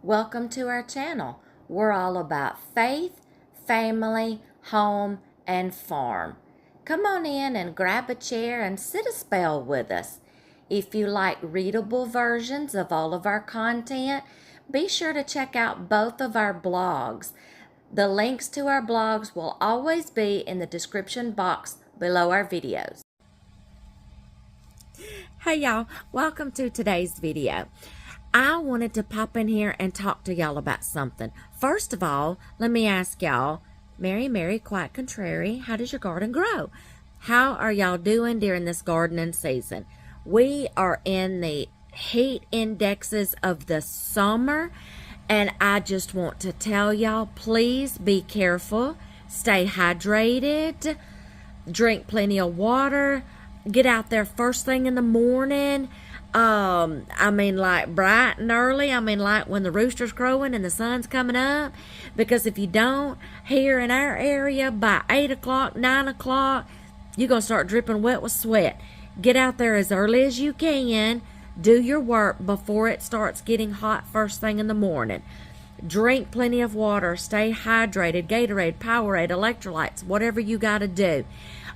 Welcome to our channel. We're all about faith, family, home, and farm. Come on in and grab a chair and sit a spell with us. If you like readable versions of all of our content, be sure to check out both of our blogs. The links to our blogs will always be in the description box below our videos. Hey y'all, welcome to today's video. I wanted to pop in here and talk to y'all about something. First of all, let me ask y'all, Mary, quite contrary, how does your garden grow? How are y'all doing during this gardening season? We are in the heat indexes of the summer, and I just want to tell y'all, please be careful, stay hydrated, drink plenty of water, get out there first thing in the morning. Like bright and early. Like when the rooster's crowing and the sun's coming up. Because if you don't, here in our area, by 8 o'clock, 9 o'clock, you're going to start dripping wet with sweat. Get out there as early as you can. Do your work before it starts getting hot first thing in the morning. Drink plenty of water. Stay hydrated. Gatorade, Powerade, electrolytes, whatever you got to do.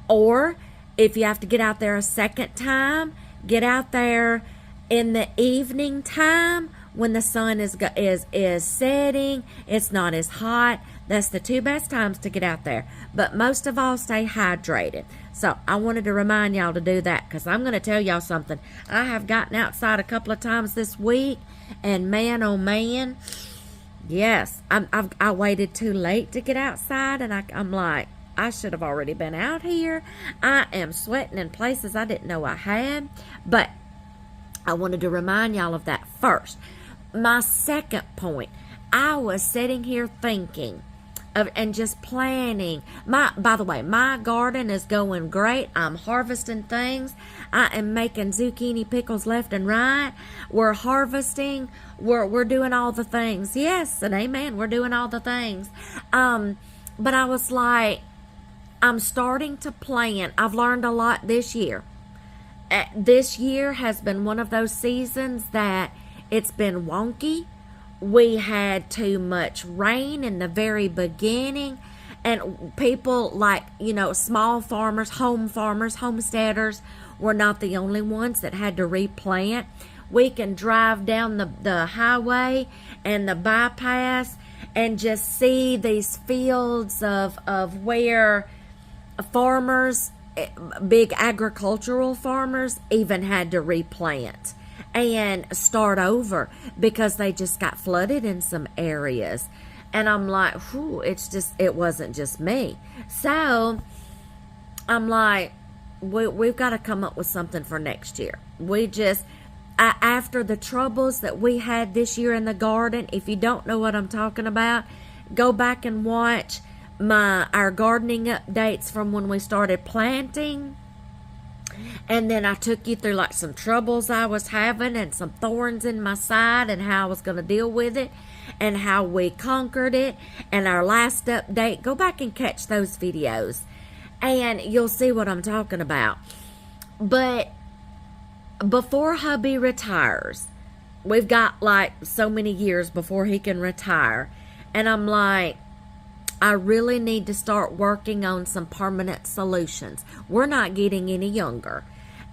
Or if you have to get out there a second time, get out there in the evening time when the sun is setting. It's not as hot. That's the two best times to get out there. But most of all, stay hydrated. So I wanted to remind y'all to do that, because I'm going to tell y'all something. I have gotten outside a couple of times this week, and man, oh man, yes, I waited too late to get outside, and I'm like, I should have already been out here. I am sweating in places I didn't know I had. But I wanted to remind y'all of that first. My second point, I was sitting here thinking of and just planning. By the way, my garden is going great. I'm harvesting things. I am making zucchini pickles left and right. We're harvesting. We're doing all the things. Yes, and amen. We're doing all the things. But I was like, I'm starting to plan. I've learned a lot this year. This year has been one of those seasons that it's been wonky. We had too much rain in the very beginning. And people like, small farmers, homesteaders were not the only ones that had to replant. We can drive down the highway and the bypass and just see these fields of where farmers, big agricultural farmers, even had to replant and start over because they just got flooded in some areas. And I'm like, whew, it wasn't just me. So I'm like, we've got to come up with something for next year. After the troubles that we had this year in the garden, if you don't know what I'm talking about, go back and watch our gardening updates from when we started planting. And then I took you through like some troubles I was having and some thorns in my side and how I was going to deal with it and how we conquered it. And our last update, go back and catch those videos and you'll see what I'm talking about. But before hubby retires, we've got like so many years before he can retire. And I'm like, I really need to start working on some permanent solutions. We're not getting any younger.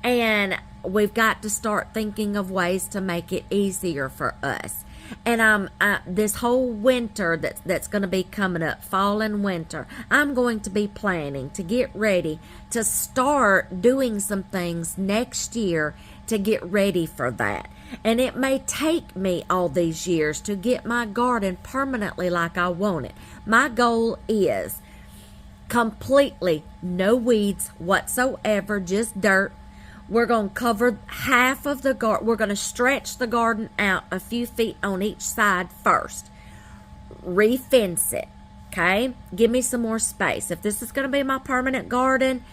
And we've got to start thinking of ways to make it easier for us. And this whole winter that's going to be coming up, fall and winter, I'm going to be planning to get ready to start doing some things next year to get ready for that. And it may take me all these years to get my garden permanently like I want it. My goal is completely no weeds whatsoever, just dirt. We're going to cover half of the garden. We're going to stretch the garden out a few feet on each side first. Re-fence it, okay? Give me some more space. If this is going to be my permanent garden,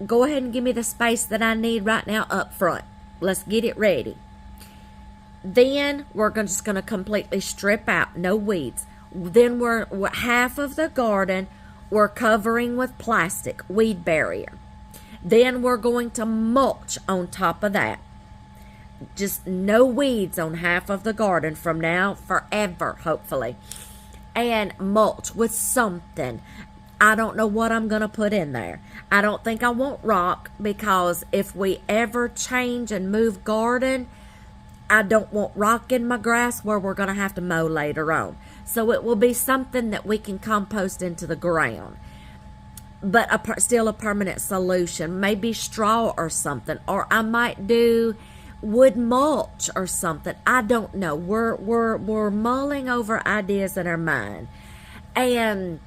go ahead and give me the space that I need right now up front. Let's get it ready. Then we're just going to completely strip out, no weeds. Then we're half of the garden we're covering with plastic, weed barrier. Then we're going to mulch on top of that. just no weeds on half of the garden from now forever, hopefully. And mulch with something. I don't know what I'm going to put in there. I don't think I want rock, because if we ever change and move garden, I don't want rock in my grass where we're going to have to mow later on. So it will be something that we can compost into the ground, but still a permanent solution. Maybe straw or something, or I might do wood mulch or something. I don't know. We're mulling over ideas in our mind, and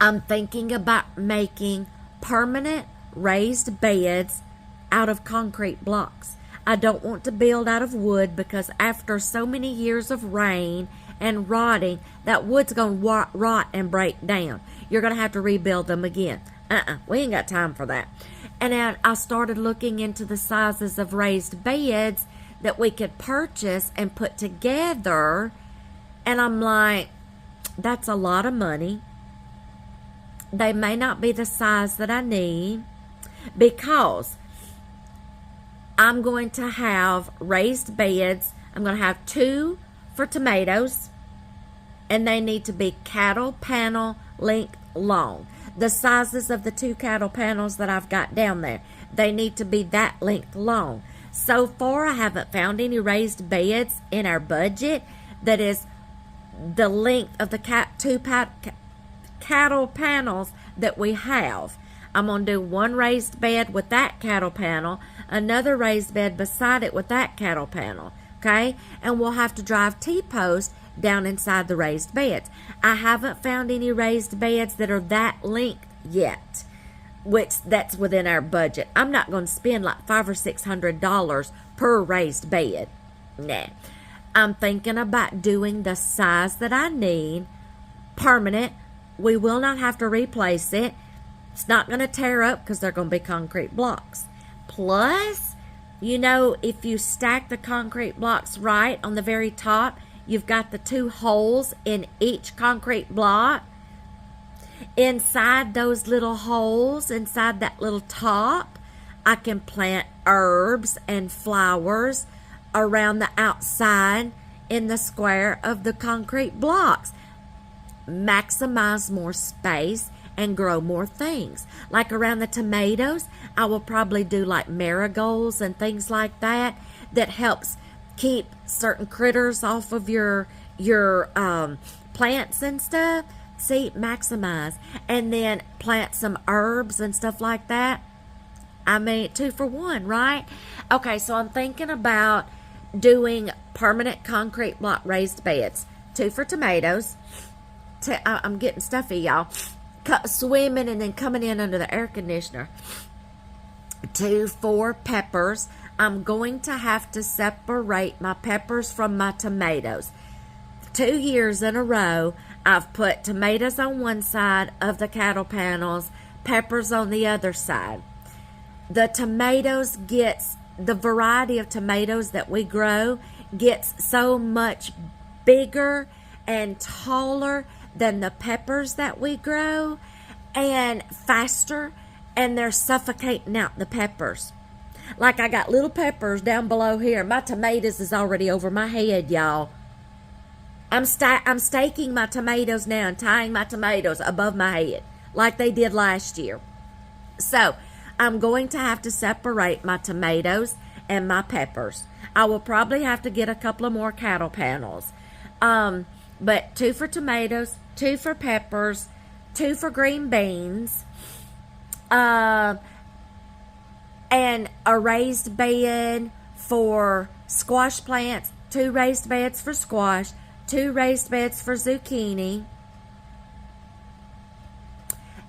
I'm thinking about making permanent raised beds out of concrete blocks. I don't want to build out of wood, because after so many years of rain and rotting, that wood's going to rot and break down. You're going to have to rebuild them again. We ain't got time for that. And then I started looking into the sizes of raised beds that we could purchase and put together. And I'm like, that's a lot of money. They may not be the size that I need, because I'm going to have raised beds. I'm going to have 2 for tomatoes, and they need to be cattle panel length long. The sizes of the 2 cattle panels that I've got down there, they need to be that length long. So far, I haven't found any raised beds in our budget that is the length of the cattle panels that we have. I'm going to do one raised bed with that cattle panel, another raised bed beside it with that cattle panel, okay? And we'll have to drive T-posts down inside the raised beds. I haven't found any raised beds that are that length yet, which that's within our budget. I'm not going to spend like $500 or $600 per raised bed. Nah. I'm thinking about doing the size that I need, permanent. We will not have to replace it. It's not going to tear up, because they're going to be concrete blocks. Plus, you know, if you stack the concrete blocks right on the very top, you've got the 2 holes in each concrete block. Inside those little holes, inside that little top, I can plant herbs and flowers around the outside in the square of the concrete blocks. Maximize more space and grow more things. Like around the tomatoes, I will probably do like marigolds and things like that, that helps keep certain critters off of your plants and stuff. See, maximize. And then plant some herbs and stuff like that. I mean, 2 for 1, right? Okay, so I'm thinking about doing permanent concrete block raised beds. 2 for tomatoes. I'm getting stuffy, y'all. Swimming and then coming in under the air conditioner. 2 for peppers. I'm going to have to separate my peppers from my tomatoes. 2 years in a row, I've put tomatoes on one side of the cattle panels, peppers on the other side. The tomatoes the variety of tomatoes that we grow gets so much bigger and taller than the peppers that we grow, and faster, and they're suffocating out the peppers. Like, I got little peppers down below here. My tomatoes is already over my head, y'all. I'm staking my tomatoes now and tying my tomatoes above my head like they did last year. So I'm going to have to separate my tomatoes and my peppers. I will probably have to get a couple of more cattle panels. But 2 for tomatoes, 2 for peppers, 2 for green beans, and a raised bed for squash plants, 2 raised beds for squash, 2 raised beds for zucchini.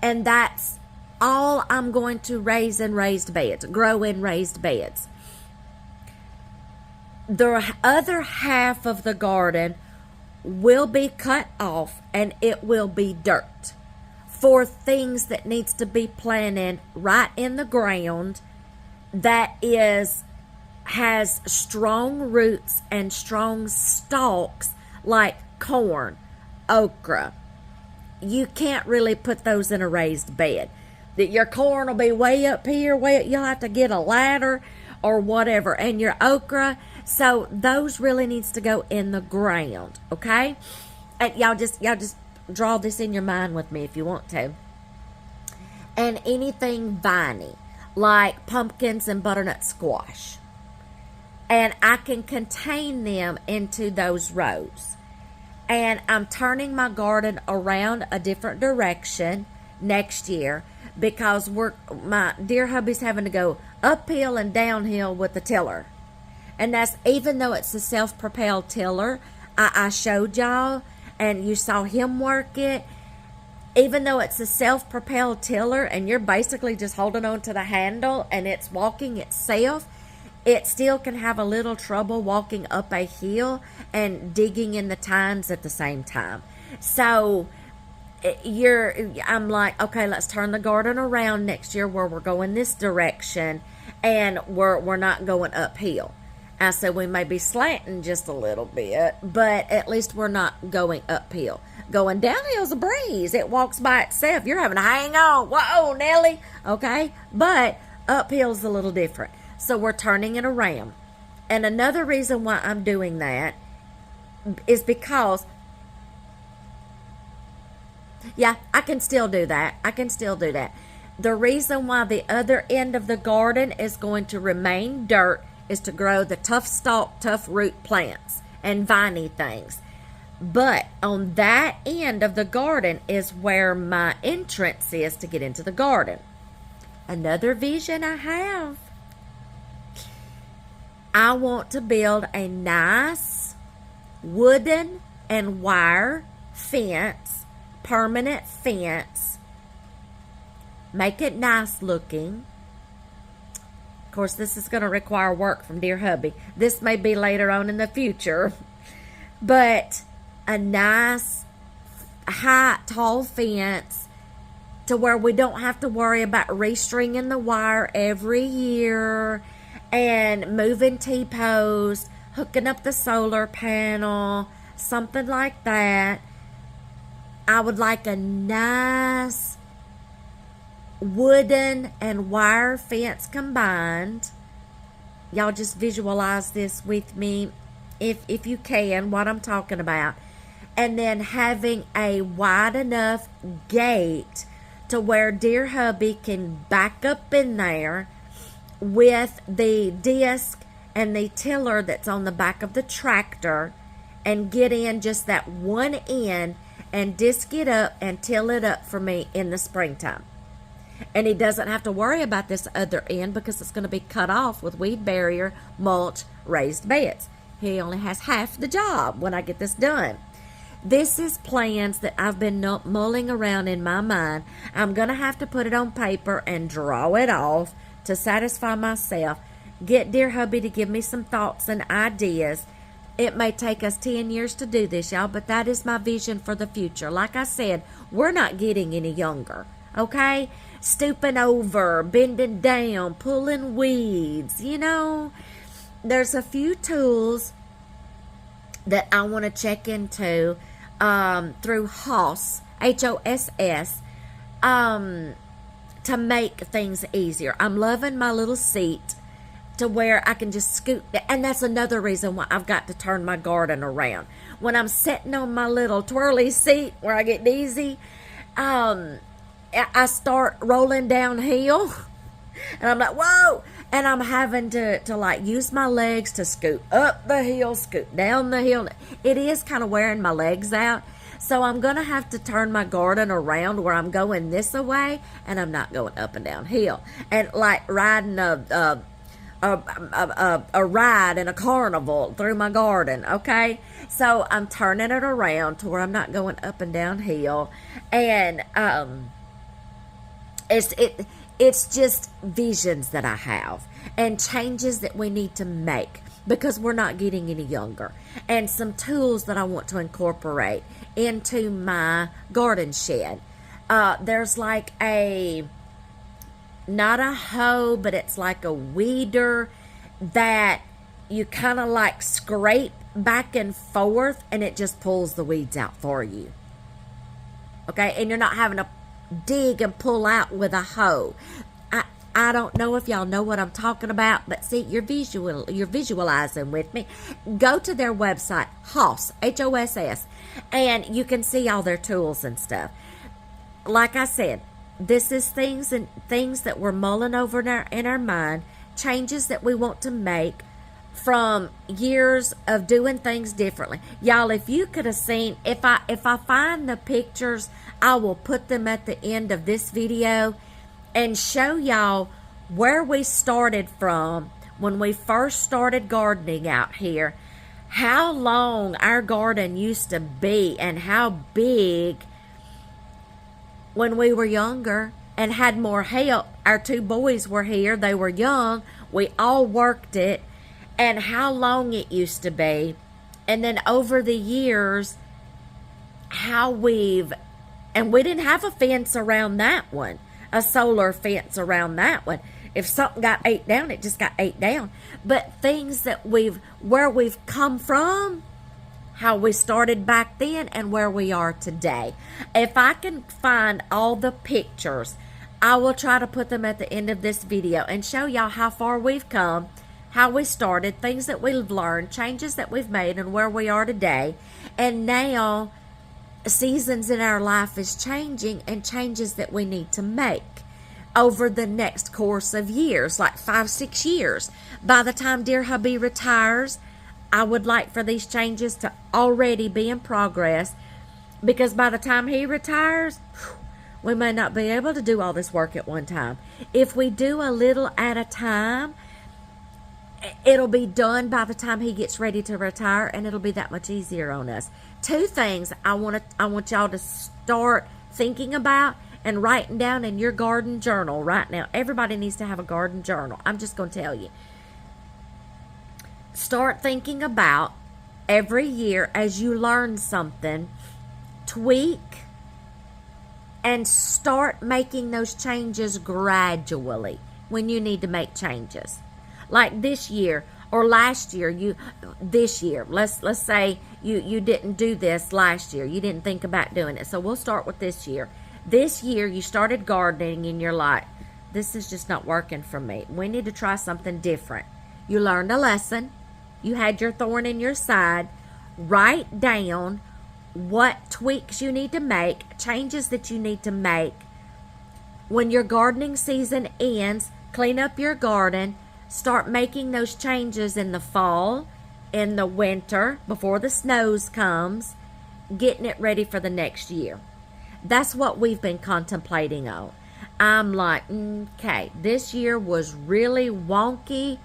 And that's all I'm going to raise in raised beds, grow in raised beds. The other half of the garden will be cut off, and it will be dirt for things that needs to be planted right in the ground, that has strong roots and strong stalks, like corn, okra. You can't really put those in a raised bed. That your corn will be way up here, you'll have to get a ladder or whatever, and your okra. So those really needs to go in the ground, okay? And y'all just draw this in your mind with me if you want to. And anything viney, like pumpkins and butternut squash. And I can contain them into those rows. And I'm turning my garden around a different direction next year because my dear hubby's having to go uphill and downhill with the tiller. And that's, even though it's a self-propelled tiller, I showed y'all and you saw him work it. Even though it's a self-propelled tiller and you're basically just holding on to the handle and it's walking itself, it still can have a little trouble walking up a hill and digging in the tines at the same time. So I'm like, okay, let's turn the garden around next year where we're going this direction and we're not going uphill. I said we may be slanting just a little bit, but at least we're not going uphill. Going downhill's a breeze. It walks by itself. You're having to hang on. Whoa, Nelly. Okay? But uphill's a little different. So we're turning it around. And another reason why I'm doing that is because, yeah, I can still do that. The reason why the other end of the garden is going to remain dirt is to grow the tough stalk, tough root plants and viney things. But on that end of the garden is where my entrance is to get into the garden. Another vision I have. I want to build a nice wooden and wire fence, permanent fence. Make it nice looking. Of course, this is going to require work from dear hubby. This may be later on in the future. But a nice, high, tall fence to where we don't have to worry about restringing the wire every year and moving T-posts, hooking up the solar panel, something like that. I would like a nice wooden and wire fence combined. Y'all just visualize this with me if you can, what I'm talking about. And then having a wide enough gate to where dear hubby can back up in there with the disc and the tiller that's on the back of the tractor and get in just that one end and disc it up and till it up for me in the springtime. And he doesn't have to worry about this other end because it's going to be cut off with weed barrier, mulch, raised beds. He only has half the job when I get this done. This is plans that I've been mulling around in my mind. I'm going to have to put it on paper and draw it off to satisfy myself. Get dear hubby to give me some thoughts and ideas. It may take us 10 years to do this, y'all, but that is my vision for the future. Like I said, we're not getting any younger, okay? Stooping over, bending down, pulling weeds, There's a few tools that I want to check into through Hoss, Hoss, to make things easier. I'm loving my little seat to where I can just scoot. And that's another reason why I've got to turn my garden around. When I'm sitting on my little twirly seat where I get dizzy, I start rolling downhill. And I'm like, whoa! And I'm having to like use my legs to scoot up the hill, scoot down the hill. It is kind of wearing my legs out. So I'm going to have to turn my garden around where I'm going this way and I'm not going up and down hill. And like riding a ride in a carnival through my garden, okay? So I'm turning it around to where I'm not going up and down hill. And it's just visions that I have and changes that we need to make because we're not getting any younger, and some tools that I want to incorporate into my garden shed. There's like not a hoe, but it's like a weeder that you kind of like scrape back and forth and it just pulls the weeds out for you. Okay, and you're not having to dig and pull out with a hoe. I don't know if y'all know what I'm talking about, but see, you're visualizing with me. Go to their website, Hoss, Hoss, and you can see all their tools and stuff. Like I said, this is things that we're mulling over in our mind, changes that we want to make from years of doing things differently. Y'all, if you could have seen, if I find the pictures, I will put them at the end of this video and show y'all where we started from when we first started gardening out here, how long our garden used to be and how big when we were younger and had more help. Our two boys were here, they were young, we all worked it, and how long it used to be. And then over the years, how we didn't have a fence around that one, a solar fence around that one. If something got ate down, it just got ate down. But things that where we've come from, how we started back then and where we are today. If I can find all the pictures, I will try to put them at the end of this video and show y'all how far we've come, how we started, things that we've learned, changes that we've made, and where we are today. And now, seasons in our life is changing, and changes that we need to make over the next course of years, like 5-6 years. By the time dear hubby retires, I would like for these changes to already be in progress, because by the time he retires, we may not be able to do all this work at one time. If we do a little at a time, it'll be done by the time he gets ready to retire, and it'll be that much easier on us. 2 things I want y'all to start thinking about and writing down in your garden journal right now. Everybody needs to have a garden journal. I'm just going to tell you. Start thinking about every year as you learn something, tweak and start making those changes gradually when you need to make changes. Like this year or last year, this year, let's say you didn't do this last year. You didn't think about doing it. So we'll start with this year. This year you started gardening and you're like, this is just not working for me. We need to try something different. You learned a lesson. You had your thorn in your side. Write down what tweaks you need to make, changes that you need to make. When your gardening season ends, clean up your garden. Start making those changes in the fall, in the winter, before the snows comes, getting it ready for the next year. That's what we've been contemplating on. I'm like, okay, this year was really wonky.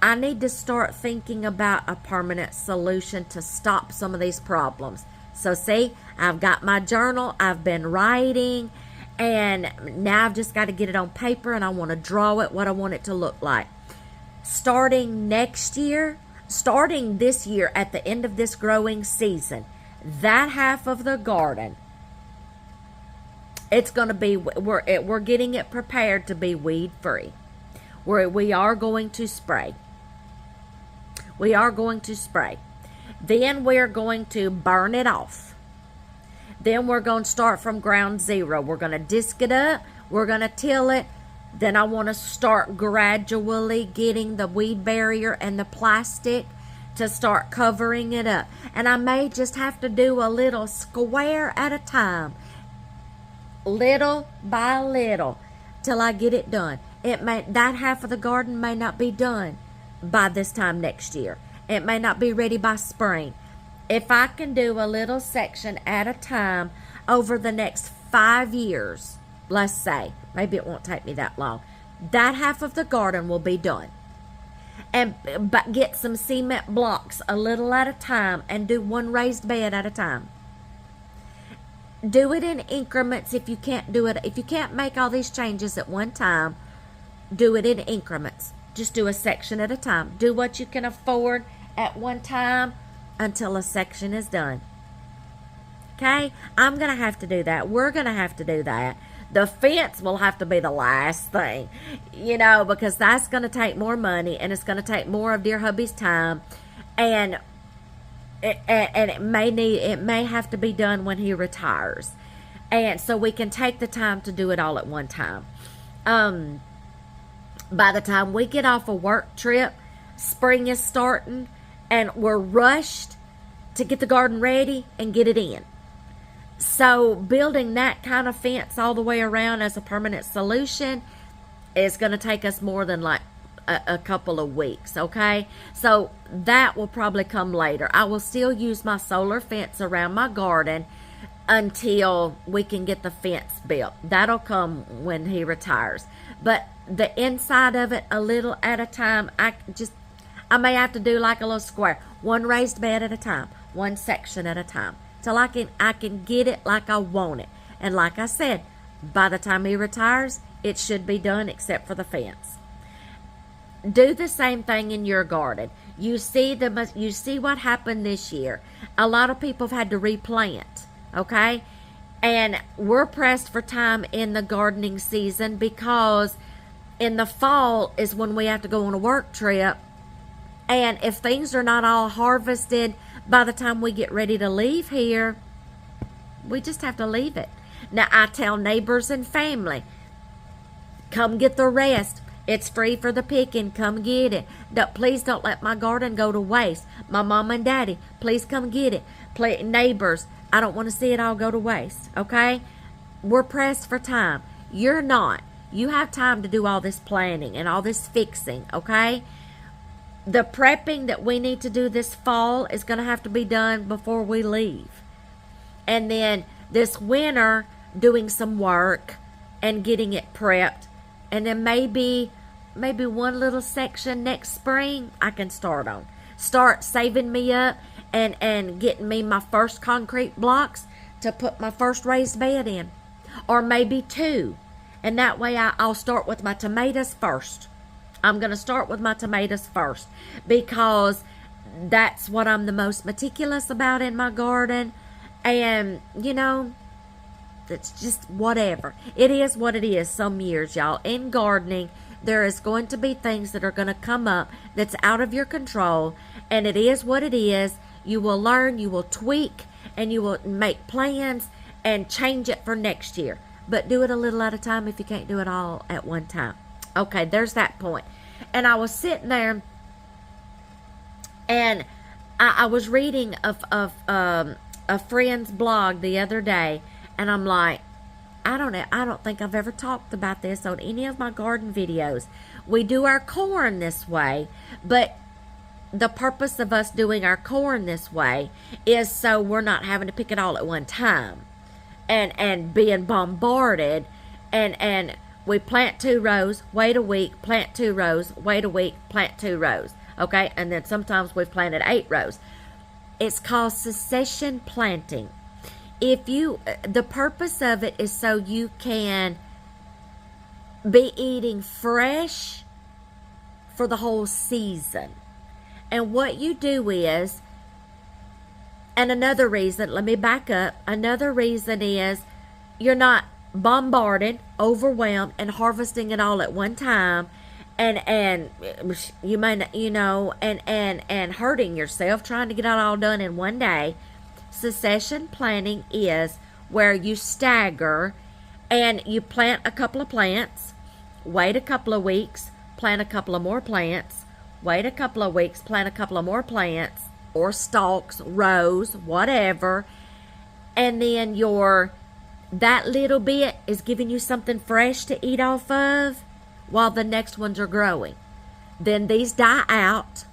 I need to start thinking about a permanent solution to stop some of these problems. So see, I've got my journal, I've been writing, and now I've just got to get it on paper, and I want to draw it, what I want it to look like. Starting this year at the end of this growing season, that half of the garden, it's going to be, we're getting it prepared to be weed free. We are going to spray. We are going to spray. Then we're going to burn it off. Then we're going to start from ground zero. We're going to disc it up. We're going to till it. Then I want to start gradually getting the weed barrier and the plastic to start covering it up. And I may just have to do a little square at a time, little by little, till I get it done. That half of the garden may not be done by this time next year. It may not be ready by spring. If I can do a little section at a time over the next 5 years, let's say, maybe it won't take me that long, that half of the garden will be done. But get some cement blocks a little at a time and do one raised bed at a time. Do it in increments if you can't do it. If you can't make all these changes at one time, do it in increments. Just do a section at a time. Do what you can afford at one time until a section is done. Okay? I'm going to have to do that. We're going to have to do that. The fence will have to be the last thing, because that's going to take more money, and it's going to take more of dear hubby's time, and it may have to be done when he retires, and so we can take the time to do it all at one time. By the time we get off a work trip, spring is starting, and we're rushed to get the garden ready and get it in. So building that kind of fence all the way around as a permanent solution is going to take us more than like a couple of weeks, okay? So that will probably come later. I will still use my solar fence around my garden until we can get the fence built. That'll come when he retires. But the inside of it, a little at a time, I may have to do like a little square, one raised bed at a time, one section at a time, till I can get it like I want it. And like I said, by the time he retires, it should be done except for the fence. Do the same thing in your garden. You see what happened this year. A lot of people have had to replant, okay? And we're pressed for time in the gardening season because in the fall is when we have to go on a work trip. And if things are not all harvested by the time we get ready to leave here, we just have to leave it. Now, I tell neighbors and family, come get the rest. It's free for the picking. Come get it. Please don't let my garden go to waste. My mom and daddy, please come get it. Neighbors, I don't want to see it all go to waste, okay? We're pressed for time. You're not. You have time to do all this planning and all this fixing, okay? The prepping that we need to do this fall is going to have to be done before we leave. And then this winter, doing some work and getting it prepped. And then maybe one little section next spring I can start on. Start saving me up and getting me my first concrete blocks to put my first raised bed in. Or maybe two. And that way I'll start with my tomatoes first. I'm going to start with my tomatoes first because that's what I'm the most meticulous about in my garden. And, you know, it's just whatever. It is what it is some years, y'all. In gardening, there is going to be things that are going to come up that's out of your control. And it is what it is. You will learn, you will tweak, and you will make plans and change it for next year. But do it a little at a time if you can't do it all at one time. Okay, there's that point. And I was sitting there, and I was reading a friend's blog the other day, and I'm like, I don't think I've ever talked about this on any of my garden videos. We do our corn this way, but the purpose of us doing our corn this way is so we're not having to pick it all at one time and being bombarded and we plant 2 rows, wait a week, plant 2 rows, wait a week, plant 2 rows. Okay, and then sometimes we've planted 8 rows. It's called succession planting. The purpose of it is so you can be eating fresh for the whole season. And what you do is, and another reason, let me back up. Another reason is you're not bombarded, overwhelmed, and harvesting it all at one time, and you may not, and hurting yourself trying to get it all done in one day. Succession planting is where you stagger and you plant a couple of plants, wait a couple of weeks, plant a couple of more plants, wait a couple of weeks, plant a couple of more plants, or stalks, rows, whatever, and then that little bit is giving you something fresh to eat off of while the next ones are growing. Then these die out.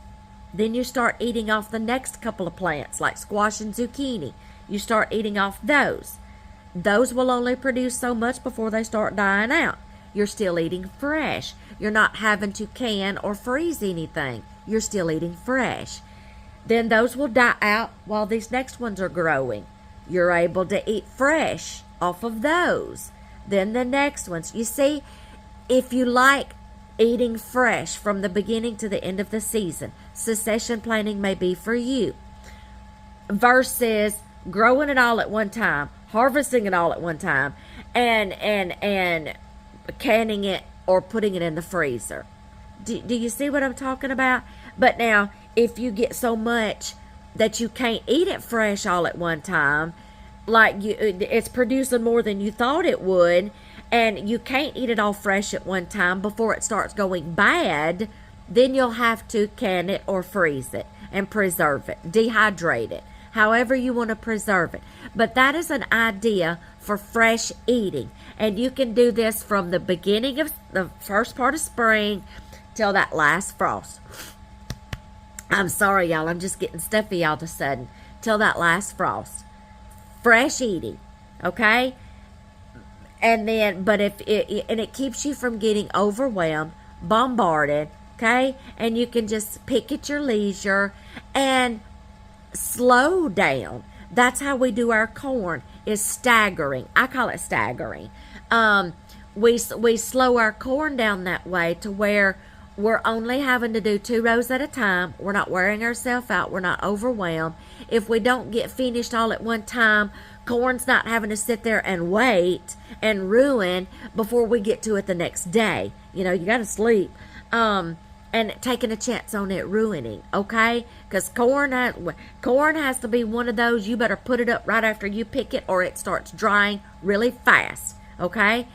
Then you start eating off the next couple of plants like squash and zucchini. You start eating off those. Those will only produce so much before they start dying out. You're still eating fresh. You're not having to can or freeze anything. You're still eating fresh. Then those will die out while these next ones are growing. You're able to eat fresh off of those. Then the next ones. You see, if you like eating fresh from the beginning to the end of the season, succession planting may be for you. Versus growing it all at one time, harvesting it all at one time, and canning it or putting it in the freezer. Do you see what I'm talking about? But now, if you get so much that you can't eat it fresh all at one time, like it's producing more than you thought it would, And you can't eat it all fresh at one time before it starts going bad. Then you'll have to can it or freeze it and preserve it, dehydrate it, however you want to preserve it. But that is an idea for fresh eating. And you can do this from the beginning of the first part of spring till that last frost. I'm sorry, y'all. I'm just getting stuffy all of a sudden. Till that last frost. Fresh eating. Okay? And then, but if it keeps you from getting overwhelmed, bombarded, okay? And you can just pick at your leisure and slow down. That's how we do our corn, is staggering. I call it staggering. We slow our corn down that way to where we're only having to do 2 rows at a time. We're not wearing ourselves out. We're not overwhelmed. If we don't get finished all at one time, corn's not having to sit there and wait and ruin before we get to it the next day. You know, you got to sleep. And taking a chance on it ruining, okay? Because corn has to be one of those, you better put it up right after you pick it or it starts drying really fast, okay?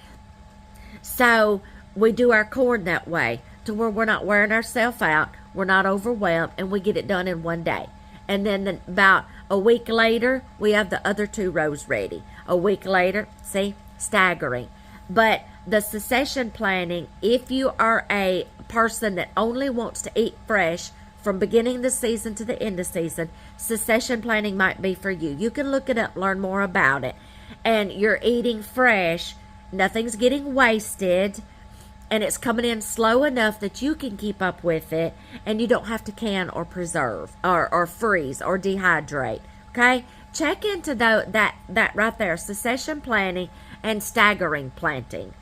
So we do our corn that way to where we're not wearing ourselves out, we're not overwhelmed, and we get it done in one day. And then about a week later, we have the other 2 rows ready. A week later, see, staggering. But the succession planning, if you are a person that only wants to eat fresh from beginning of the season to the end of season, succession planning might be for you. You can look it up, learn more about it. And you're eating fresh, nothing's getting wasted, and it's coming in slow enough that you can keep up with it, and you don't have to can or preserve or freeze or dehydrate. Okay? Check into that right there, succession planning and staggering planting.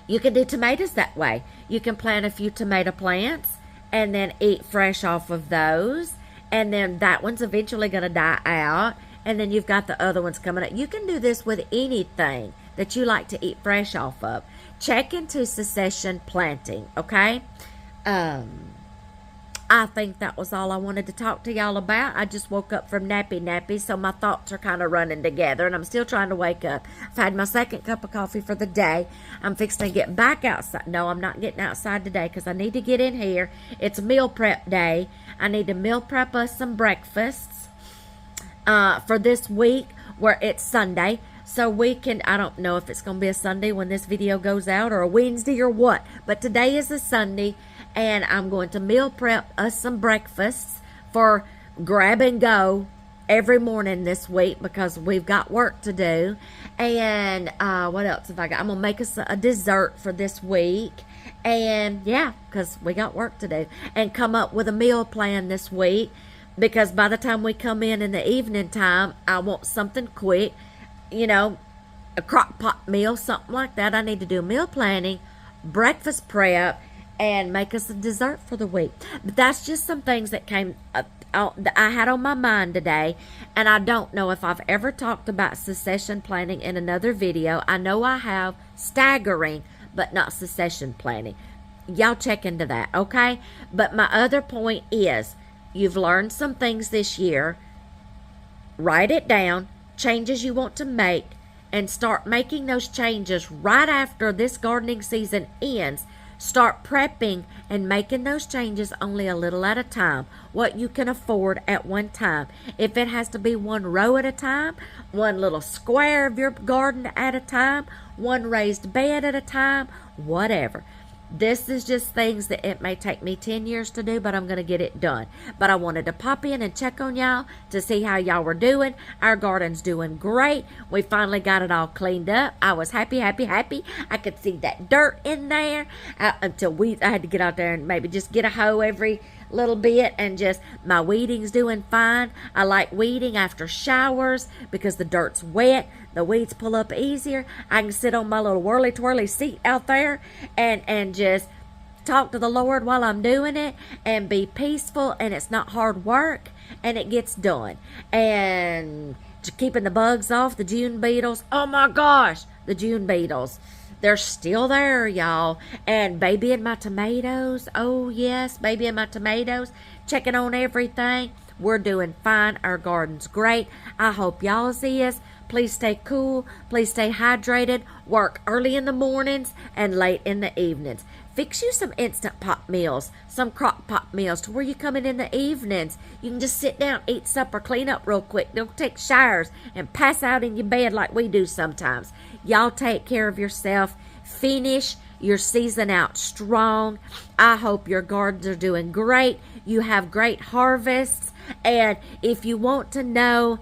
You can do tomatoes that way. You can plant a few tomato plants and then eat fresh off of those, and then that one's eventually going to die out, and then you've got the other ones coming up. You can do this with anything that you like to eat fresh off of. Check into succession planting, okay? I think that was all I wanted to talk to y'all about. I just woke up from nappy, so my thoughts are kind of running together, and I'm still trying to wake up. I've had my second cup of coffee for the day. I'm fixing to get back outside. No, I'm not getting outside today because I need to get in here. It's meal prep day. I need to meal prep us some breakfasts for this week where it's Sunday. So we can, I don't know if it's going to be a Sunday when this video goes out or a Wednesday or what. But today is a Sunday, and I'm going to meal prep us some breakfasts for grab and go every morning this week because we've got work to do. And what else have I got? I'm going to make us a dessert for this week. And yeah, because we got work to do. And come up with a meal plan this week because by the time we come in the evening time, I want something quick. You know, a crock pot meal, something like that. I need to do meal planning, breakfast prep, and make us a dessert for the week. But that's just some things that came that I had on my mind today, and I don't know if I've ever talked about succession planning in another video. I know I have staggering, but not succession planning. Y'all check into that, okay? But my other point is, you've learned some things this year. Write it down. Changes you want to make, and start making those changes right after this gardening season ends. Start prepping and making those changes only a little at a time, what you can afford at one time. If it has to be 1 row at a time, 1 little square of your garden at a time, 1 raised bed at a time, whatever. This is just things that it may take me 10 years to do, but I'm going to get it done. But I wanted to pop in and check on y'all to see how y'all were doing. Our garden's doing great. We finally got it all cleaned up. I was happy. I could see that dirt in there until I had to get out there and maybe just get a hoe every little bit, and just my weeding's doing fine. I like weeding after showers because the dirt's wet. The weeds pull up easier. I can sit on my little whirly-twirly seat out there and just talk to the Lord while I'm doing it and be peaceful, and it's not hard work, and it gets done. And keeping the bugs off, the June beetles. Oh my gosh, the June beetles. They're still there, y'all. And baby in my tomatoes. Oh, yes, baby in my tomatoes. Checking on everything. We're doing fine. Our garden's great. I hope y'all's is. Please stay cool. Please stay hydrated. Work early in the mornings and late in the evenings. Fix you some Instant Pot meals, some crock pot meals to where you come in the evenings. You can just sit down, eat supper, clean up real quick. Don't take showers and pass out in your bed like we do sometimes. Y'all take care of yourself. Finish your season out strong. I hope your gardens are doing great. You have great harvests. And if you want to know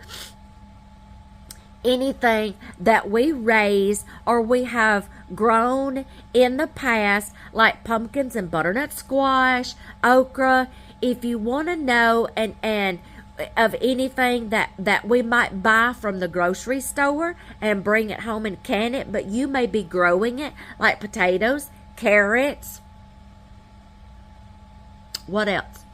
anything that we raise or we have grown in the past, like pumpkins and butternut squash, okra, if you want to know and of anything that we might buy from the grocery store and bring it home and can it, but you may be growing it, like potatoes, carrots, what else?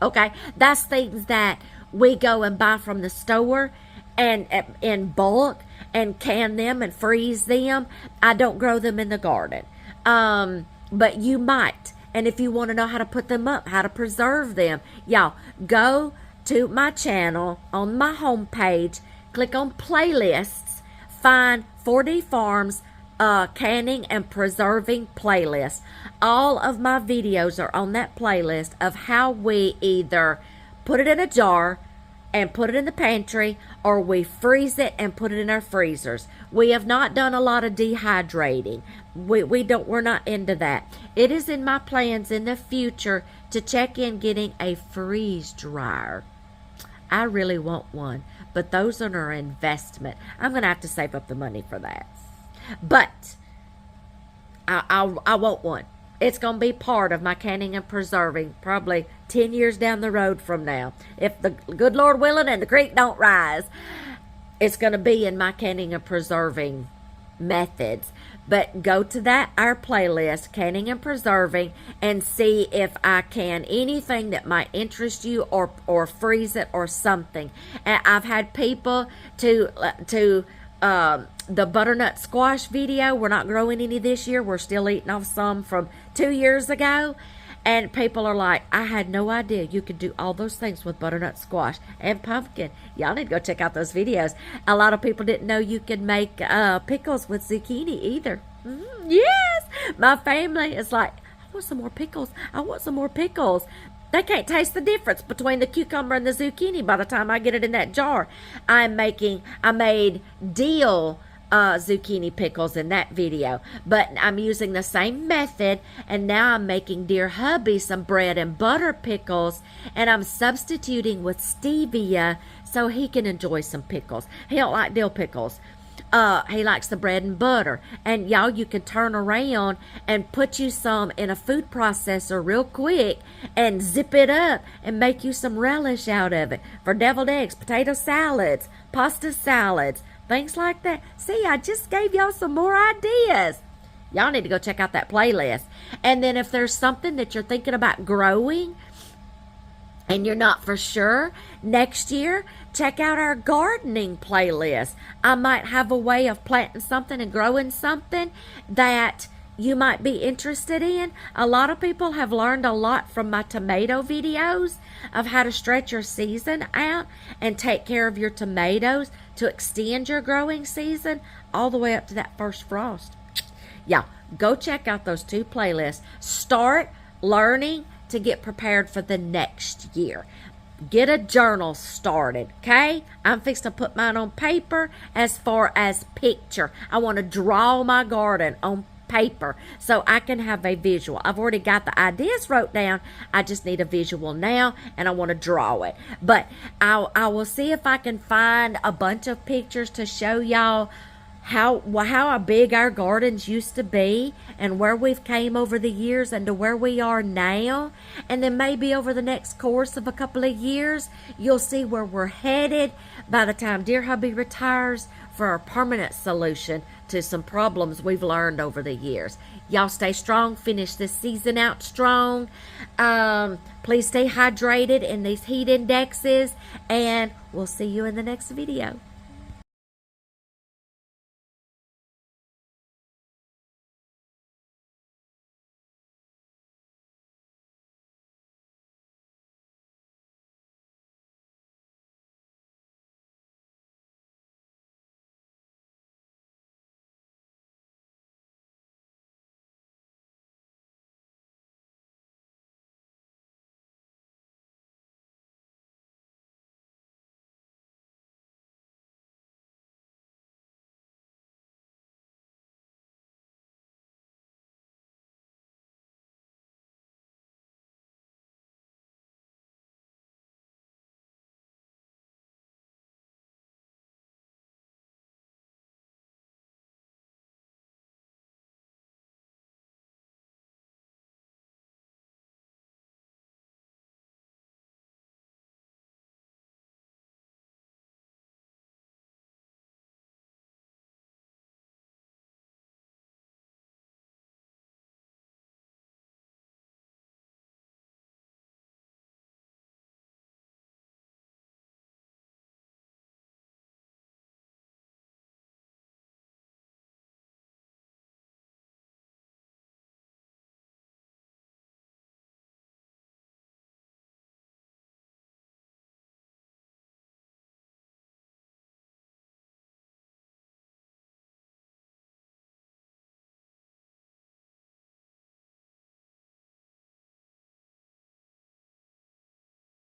Okay, that's things that we go and buy from the store and in bulk and can them and freeze them. I don't grow them in the garden, but you might. And if you want to know how to put them up, how to preserve them, y'all go to my channel on my homepage, click on playlists, find 4D Farms canning and preserving playlist. All of my videos are on that playlist of how we either put it in a jar and put it in the pantry, or we freeze it and put it in our freezers. We have not done a lot of dehydrating. We're not into that. It is in my plans in the future to check in getting a freeze dryer. I really want one, but those are an investment. I'm going to have to save up the money for that. But I want one. It's going to be part of my canning and preserving probably 10 years down the road from now. If the good Lord willing and the creek don't rise, it's going to be in my canning and preserving methods. But go to our playlist, Canning and Preserving, and see if I can anything that might interest you or freeze it or something. And I've had people to the butternut squash video. We're not growing any this year. We're still eating off some from 2 years ago. And people are like, I had no idea you could do all those things with butternut squash and pumpkin. Y'all need to go check out those videos. A lot of people didn't know you could make pickles with zucchini either. Yes! My family is like, I want some more pickles. I want some more pickles. They can't taste the difference between the cucumber and the zucchini by the time I get it in that jar. I made dill zucchini pickles in that video, but I'm using the same method, and now I'm making dear hubby some bread and butter pickles, and I'm substituting with stevia so he can enjoy some pickles. He don't like dill pickles. He likes the bread and butter. And y'all, you can turn around and put you some in a food processor real quick and zip it up and make you some relish out of it for deviled eggs, potato salads, pasta salads, things like that. See, I just gave y'all some more ideas. Y'all need to go check out that playlist. And then if there's something that you're thinking about growing and you're not for sure, next year, check out our gardening playlist. I might have a way of planting something and growing something that you might be interested in. A lot of people have learned a lot from my tomato videos of how to stretch your season out and take care of your tomatoes to extend your growing season all the way up to that first frost. Yeah, go check out those two playlists. Start learning to get prepared for the next year. Get a journal started, okay? I'm fixing to put mine on paper as far as picture. I want to draw my garden on paper so I can have a visual. I've already got the ideas wrote down. I just need a visual now, and I want to draw it. But I will see if I can find a bunch of pictures to show y'all how big our gardens used to be and where we've came over the years and to where we are now. And then maybe over the next course of a couple of years, you'll see where we're headed by the time dear hubby retires for a permanent solution to some problems we've learned over the years. Y'all stay strong. Finish this season out strong. Please stay hydrated in these heat indexes, and we'll see you in the next video.